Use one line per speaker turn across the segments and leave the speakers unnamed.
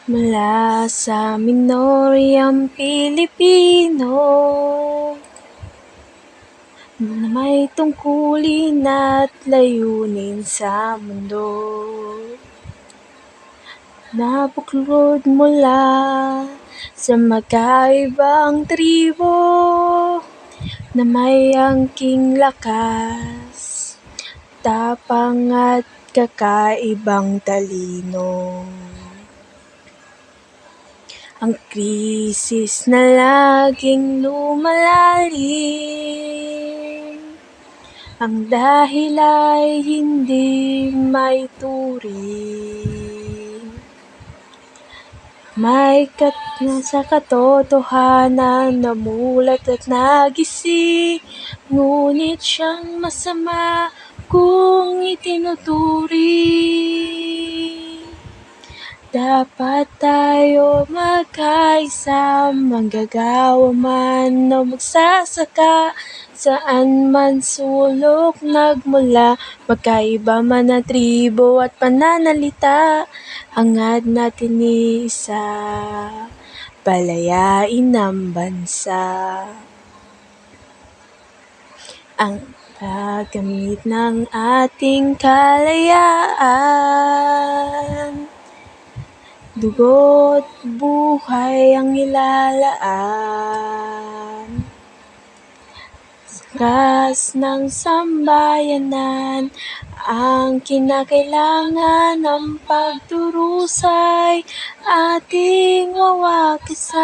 Mula sa minoryang Pilipino na may tungkulin at layunin sa mundo, nabuklod mula sa magkaibang tribo na may angking lakas, tapang at kakaibang talino. Ang krisis na laging lumalalim, ang dahil ay hindi maituring. May sa katotohanan namulat at nagising, ngunit siyang masama kung itinuturing. Dapat tayo magkaisa, manggagawa man o magsasaka, saan man sulok nagmula, magkaiba man ang tribo at pananalita, hangad natin isa, palayain ang bansa. Ang paggamit ng ating kalayaan, dugo't buhay ang ilalaan. Sa lakas ng sambayanan, ang kinakailangan ng pagdurusay ating wawakisan.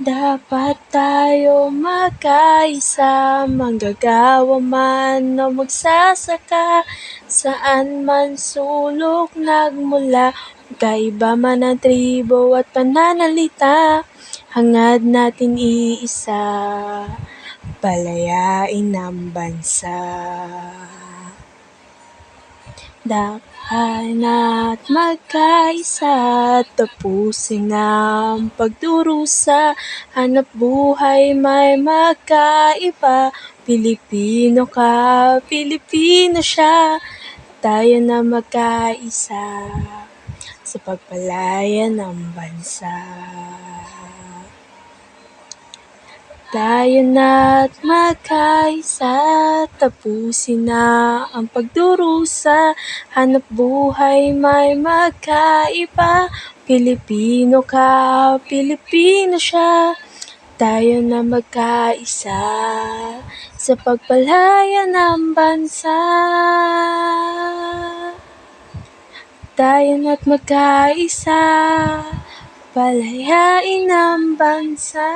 Dapat tayo magkaisa, manggagawa man o magsasaka, saan man sulok nagmula, magkaiba man ang tribo at pananalita, hangad natin iisa, palayain ang bansa. Dapat na't magkaisa, tapusin ang pagdurusa, hanap buhay may magkaiba, Pilipino ka, Pilipino siya, tayo na magkaisa sa pagpalaya ng bansa. Tayo na't magkaisa, tapusin na ang pagdurusa, hanap buhay may magkaiba, Pilipino ka, Pilipino siya, tayo na magkaisa sa pagpalaya ng bansa. Tayo na't magkaisa, palayain ang bansa.